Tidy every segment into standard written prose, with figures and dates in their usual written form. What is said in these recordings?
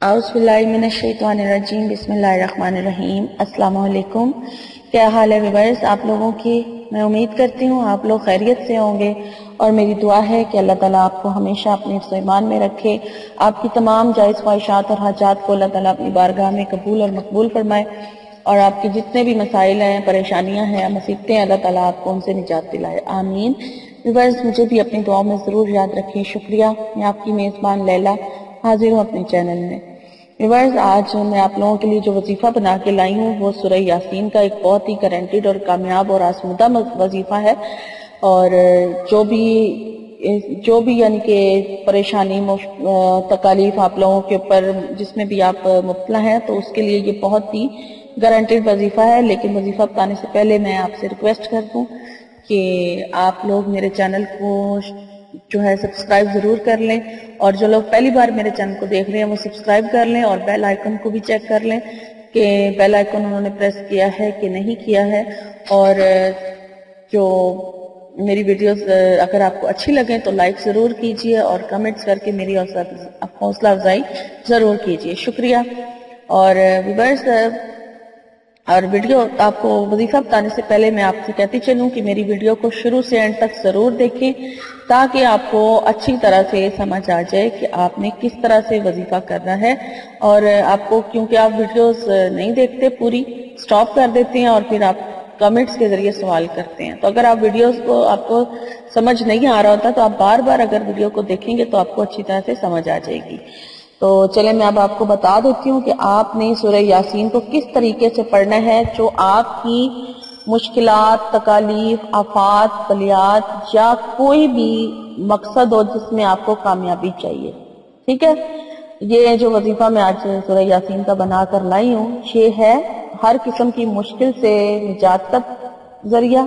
اعوذ باللہ من الشیطان الرجیم، بسم اللہ الرحمن الرحیم۔ السلام علیکم، کیا حال ہے ویورز آپ لوگوں کی؟ میں امید کرتی ہوں آپ لوگ خیریت سے ہوں گے، اور میری دعا ہے کہ اللہ تعالیٰ آپ کو ہمیشہ اپنے حفظ و ایمان میں رکھے، آپ کی تمام جائز خواہشات اور حاجات کو اللہ تعالیٰ اپنی بارگاہ میں قبول اور مقبول فرمائے، اور آپ کے جتنے بھی مسائل ہیں، پریشانیاں ہیں، مصیبتیں، اللہ تعالیٰ آپ کو ان سے نجات دلائے، آمین۔ ویورز مجھے بھی اپنی دعاؤں میں ضرور یاد رکھیں، شکریہ۔ میں آپ کی میزبان لیلا حاضر ہوں اپنے چینل میں۔ ویورز آج میں آپ لوگوں کے لیے جو وظیفہ بنا کے لائی ہوں وہ سورہ یاسین کا ایک بہت ہی گارنٹیڈ اور کامیاب اور آزمودہ وظیفہ ہے، اور جو بھی یعنی کہ پریشانی تکالیف آپ لوگوں کے اوپر جس میں بھی آپ مبتلا ہیں تو اس کے لیے یہ بہت ہی گارنٹیڈ وظیفہ ہے۔ لیکن وظیفہ بتانے سے پہلے میں آپ سے ریکویسٹ کر دوں کہ آپ لوگ میرے چینل کو جو ہے سبسکرائب ضرور کر لیں، اور جو لوگ پہلی بار میرے چینل کو دیکھ رہے ہیں وہ سبسکرائب کر لیں، اور بیل آئیکن کو بھی چیک کر لیں کہ بیل آئیکن انہوں نے پریس کیا ہے کہ نہیں کیا ہے، اور جو میری ویڈیوز اگر آپ کو اچھی لگیں تو لائک ضرور کیجئے، اور کمنٹس کر کے میری حوصلہ افزائی ضرور کیجئے، شکریہ۔ اور ویورز اور ویڈیو آپ کو وظیفہ بتانے سے پہلے میں آپ سے کہتی چلوں کہ میری ویڈیو کو شروع سے اینڈ تک ضرور دیکھیں تاکہ آپ کو اچھی طرح سے سمجھ آ جائے کہ آپ نے کس طرح سے وظیفہ کرنا ہے، اور آپ کو کیونکہ آپ ویڈیوز نہیں دیکھتے پوری سٹاپ کر دیتے ہیں اور پھر آپ کمنٹس کے ذریعے سوال کرتے ہیں، تو اگر آپ ویڈیوز کو آپ کو سمجھ نہیں آ رہا ہوتا تو آپ بار بار اگر ویڈیو کو دیکھیں گے تو آپ کو اچھی طرح سے سمجھ آ جائے گی۔ تو چلیں میں اب آپ کو بتا دیتی ہوں کہ آپ نے سورہ یاسین کو کس طریقے سے پڑھنا ہے جو آپ کی مشکلات، تکالیف، آفات، بلیات یا کوئی بھی مقصد ہو جس میں آپ کو کامیابی چاہیے، ٹھیک ہے؟ یہ جو وظیفہ میں آج سورہ یاسین کا بنا کر لائی ہوں یہ ہے ہر قسم کی مشکل سے نجات کا ذریعہ،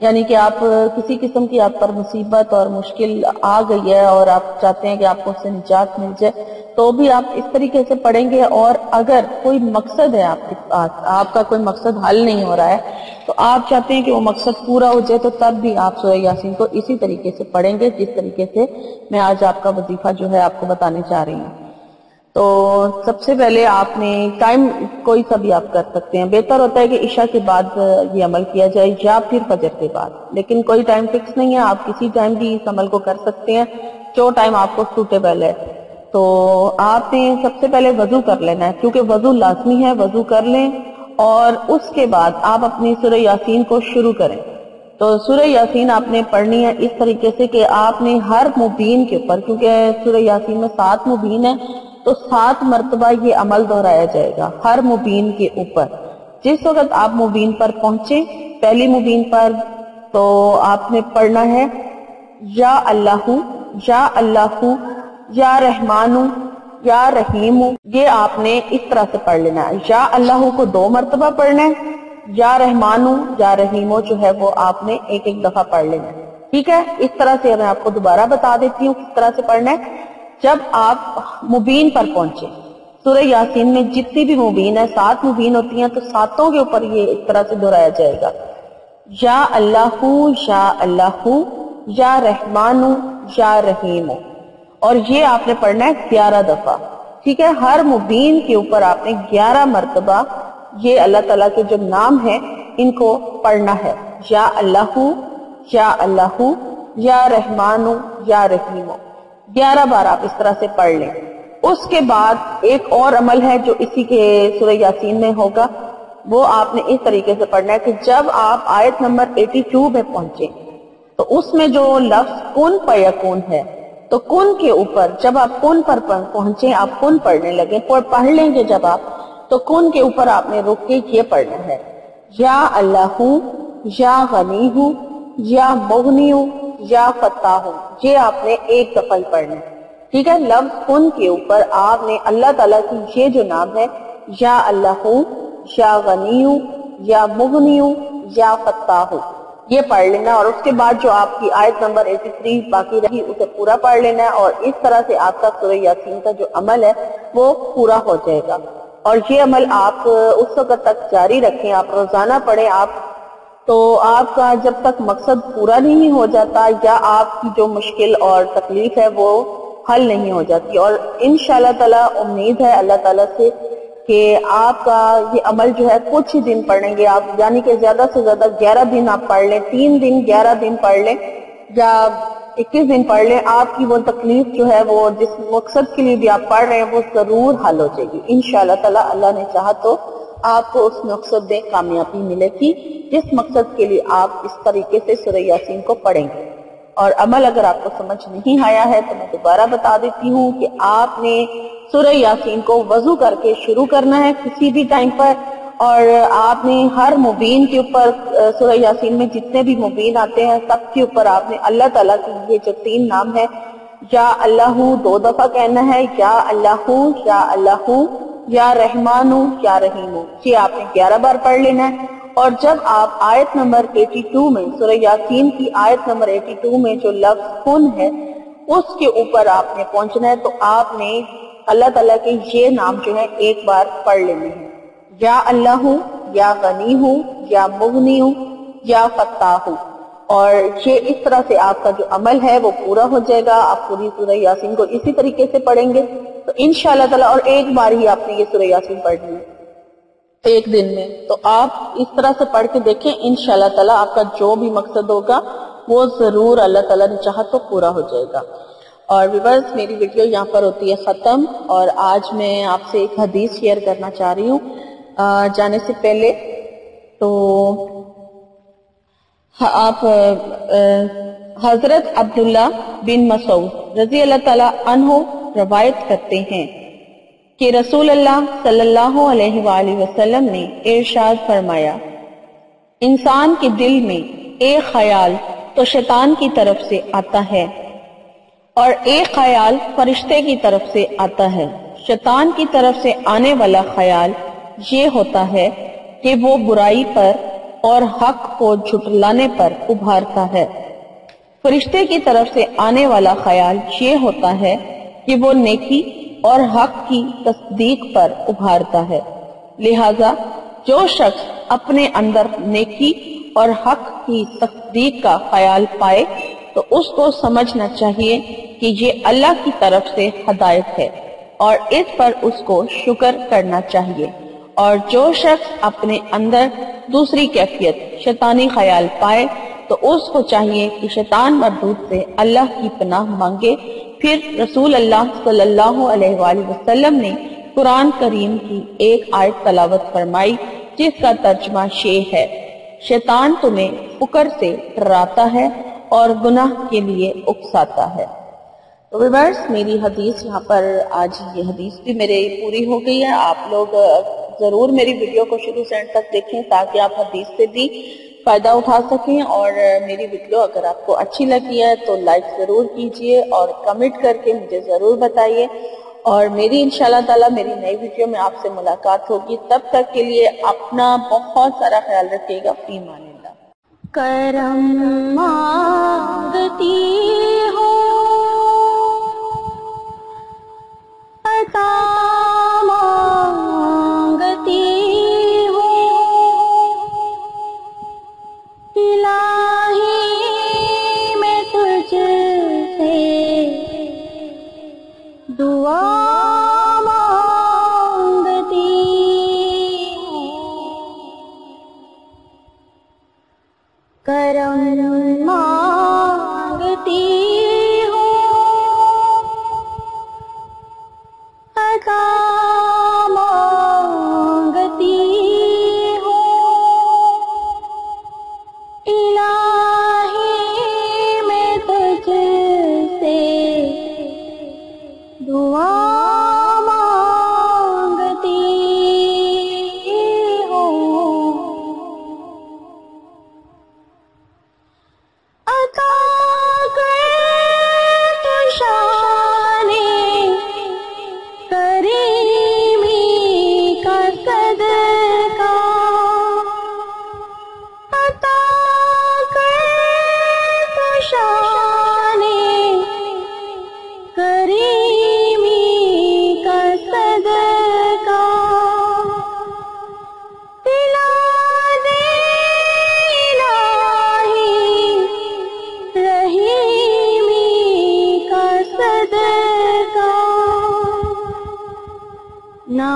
یعنی کہ آپ کسی قسم کی آپ پر مصیبت اور مشکل آ گئی ہے اور آپ چاہتے ہیں کہ آپ کو اس سے نجات مل جائے تو بھی آپ اس طریقے سے پڑھیں گے، اور اگر کوئی مقصد ہے آپ کے پاس، آپ کا کوئی مقصد حل نہیں ہو رہا ہے تو آپ چاہتے ہیں کہ وہ مقصد پورا ہو جائے تو تب بھی آپ سورہ یاسین کو اسی طریقے سے پڑھیں گے جس طریقے سے میں آج آپ کا وظیفہ جو ہے آپ کو بتانے چاہ رہی ہوں۔ تو سب سے پہلے آپ نے ٹائم کوئی سا بھی آپ کر سکتے ہیں، بہتر ہوتا ہے کہ عشاء کے بعد یہ عمل کیا جائے یا پھر فجر کے بعد، لیکن کوئی ٹائم فکس نہیں ہے، آپ کسی ٹائم بھی اس عمل کو کر سکتے ہیں جو ٹائم آپ کو سوٹیبل ہے۔ تو آپ نے سب سے پہلے وضو کر لینا ہے، کیونکہ وضو لازمی ہے، وضو کر لیں اور اس کے بعد آپ اپنی سورہ یاسین کو شروع کریں۔ تو سورہ یاسین آپ نے پڑھنی ہے اس طریقے سے کہ آپ نے ہر مبین کے اوپر، کیونکہ سورہ یاسین میں 7 مبین ہیں تو 7 مرتبہ یہ عمل دہرایا جائے گا ہر مبین کے اوپر۔ جس وقت آپ مبین پر پہنچیں، پہلی مبین پر، تو آپ نے پڑھنا ہے یا اللہ، یا اللہ، یا رحمان، یا رحیم، یہ آپ نے اس طرح سے پڑھ لینا ہے۔ یا اللہ کو 2 مرتبہ پڑھنا ہے، یا رحمان یا رحیم جو ہے وہ آپ نے ایک دفعہ پڑھ لینا ہے، ٹھیک ہے؟ اس طرح سے میں آپ کو دوبارہ بتا دیتی ہوں کس طرح سے پڑھنا ہے۔ جب آپ مبین پر پہنچے، سورہ یاسین میں جتنی بھی مبین ہے 7 مبین ہوتی ہیں تو 7 کے اوپر یہ اس طرح سے دہرایا جائے گا، یا اللہ، یا اللہ، یا رحمان، یا رحیم، اور یہ آپ نے پڑھنا ہے 11 دفعہ، ٹھیک ہے؟ ہر مبین کے اوپر آپ نے 11 مرتبہ یہ اللہ تعالیٰ کے جو نام ہیں ان کو پڑھنا ہے، یا اللہ، یا اللہ، یا رحمان، یا رحیم، 11 بار آپ اس طرح سے پڑھ لیں۔ اس کے بعد ایک اور عمل ہے جو اسی کے سورہ یاسین میں ہوگا، وہ آپ نے اس طریقے سے پڑھنا ہے کہ جب آپ آیت نمبر 82 میں پہنچیں تو اس میں جو لفظ کن فیکون ہے، تو کن کے اوپر جب آپ کن پر پہنچیں، آپ کن پڑھنے لگیں، پڑھ لیں گے جب آپ، تو کن کے اوپر آپ نے رک کے یہ پڑھنا ہے، یا اللہ، یا غنی ہوں، یا مغنی ہوں، یا فتح ہوں، یہ آپ نے ایک دفعہ ہی پڑھنا ہے، ٹھیک ہے؟ لفظ کن کے اوپر آپ نے اللہ تعالیٰ کی یہ جو نام ہے، یا اللہ، یا غنی ہوں، یا مغنی ہوں، یا فتح ہوں، یہ پڑھ لینا، اور اس کے بعد جو آپ کی آیت نمبر 83 باقی رہی اسے پورا پڑھ لینا ہے، اور اس طرح سے آپ کا سورہ یاسین کا جو عمل ہے وہ پورا ہو جائے گا۔ اور یہ عمل آپ اس وقت تک جاری رکھیں، آپ روزانہ پڑھیں، تو آپ کا جب تک مقصد پورا نہیں ہو جاتا یا آپ کی جو مشکل اور تکلیف ہے وہ حل نہیں ہو جاتی. اور انشاءاللہ تعالی امید ہے اللہ تعالیٰ سے کہ آپ کا یہ عمل جو ہے کچھ ہی دن پڑھیں گے آپ، یعنی کہ زیادہ سے زیادہ 11 دن آپ پڑھ لیں، 3 دن 11 دن پڑھ لیں یا 21 دن پڑھ لیں، آپ کی وہ تکلیف جو ہے وہ جس مقصد کے لیے بھی آپ پڑھ رہے ہیں وہ ضرور حل ہو جائے گی انشاءاللہ تعالی. اللہ نے چاہا تو آپ کو اس مقصد میں کامیابی ملے گی جس مقصد کے لیے آپ اس طریقے سے سورہ یاسین کو پڑھیں گے. اور عمل اگر آپ کو سمجھ نہیں آیا ہے تو میں دوبارہ بتا دیتی ہوں کہ آپ نے سورہ یاسین کو وضو کر کے شروع کرنا ہے کسی بھی ٹائم پر، اور آپ نے ہر مبین کے اوپر سورہ یاسین میں جتنے بھی مبین آتے ہیں سب کے اوپر آپ نے اللہ تعالیٰ کے یہ جو 3 نام ہے یا اللہ 2 دفعہ کہنا ہے، یا اللہ یا رحمان یا رحیم، یہ آپ نے 11 بار پڑھ لینا ہے. اور جب آپ آیت نمبر 82 میں سورہ یاسین کی آیت نمبر 82 میں جو لفظ کن ہے اس کے اوپر آپ نے پہنچنا ہے، تو آپ نے اللہ تعالیٰ کے یہ نام جو ہے ایک بار پڑھ لینے ہیں، یا اللہ ہوں، یا غنی ہوں، یا مغنی ہوں، یا فتاح ہوں. اور یہ اس طرح سے آپ کا جو عمل ہے وہ پورا ہو جائے گا. آپ پوری سورہ یاسین کو اسی طریقے سے پڑھیں گے تو انشاءاللہ تعالیٰ، اور ایک بار ہی آپ نے یہ سورہ یاسین پڑھنی ہے ایک دن میں، تو آپ اس طرح سے پڑھ کے دیکھیں انشاءاللہ تعالیٰ آپ کا جو بھی مقصد ہوگا وہ ضرور اللہ تعالیٰ نے چاہا تو پورا ہو جائے گا. اور ویورز میری ویڈیو یہاں پر ہوتی ہے ختم، اور آج میں آپ سے ایک حدیث شیئر کرنا چاہ رہی ہوں جانے سے پہلے. تو آپ حضرت عبداللہ بن مسعود رضی اللہ تعالیٰ عنہ روایت کرتے ہیں کہ رسول اللہ صلی اللہ علیہ وآلہ وسلم نے ارشاد فرمایا، انسان کے دل میں ایک خیال تو شیطان کی طرف سے آتا ہے اور ایک خیال فرشتے کی طرف سے آتا ہے. شیطان کی طرف سے آنے والا خیال یہ ہوتا ہے کہ وہ برائی پر اور حق کو جھٹلانے پر ابھارتا ہے. فرشتے کی طرف سے آنے والا خیال یہ ہوتا ہے کہ وہ نیکی اور حق کی تصدیق پر ابھارتا ہے. لہذا جو شخص اپنے اندر نیکی اور حق کی تصدیق کا خیال پائے تو اس کو سمجھنا چاہیے کہ یہ اللہ کی طرف سے ہدایت ہے اور اس پر اس کو شکر کرنا چاہیے. اور جو شخص اپنے اندر دوسری کیفیت شیطانی خیال پائے تو اس کو چاہیے کہ شیطان مردود سے اللہ کی پناہ مانگے. پھر رسول اللہ صلی اللہ علیہ وآلہ وسلم نے قرآن کریم کی ایک آیت تلاوت فرمائی جس کا ترجمہ یہ ہے، شیطان تمہیں فقر سے ڈراتا ہے اور گناہ کے لیے اکساتا ہے. تو ویورز میری حدیث یہاں پر آج یہ حدیث بھی میرے پوری ہو گئی ہے. آپ لوگ ضرور میری ویڈیو کو شروع سے اینڈ تک دیکھیں تاکہ آپ حدیث سے بھی فائدہ اٹھا سکیں. اور میری ویڈیو اگر آپ کو اچھی لگی ہے تو لائک ضرور کیجئے اور کمنٹ کر کے مجھے ضرور بتائیے. اور میری انشاءاللہ تعالیٰ میری نئی ویڈیو میں آپ سے ملاقات ہوگی. تب تک کے لیے اپنا بہت سارا خیال رکھیے گا. فی امان اللہ. کرم مانگتی ہوں، عطا مانگتی ہوں، الہی میں تجھ سے دعا مانگتی ہوں. کرم مانگتی ہوں، عطا مانگتی ہوں، الہی میں تجھ سے دعا مانگتی ہوں. عطا کر تو شان کریمی کا صدقہ، عطا کر تو شان کریمی کا صدقہ، دلا دے الہی رحیمی کا صدقہ.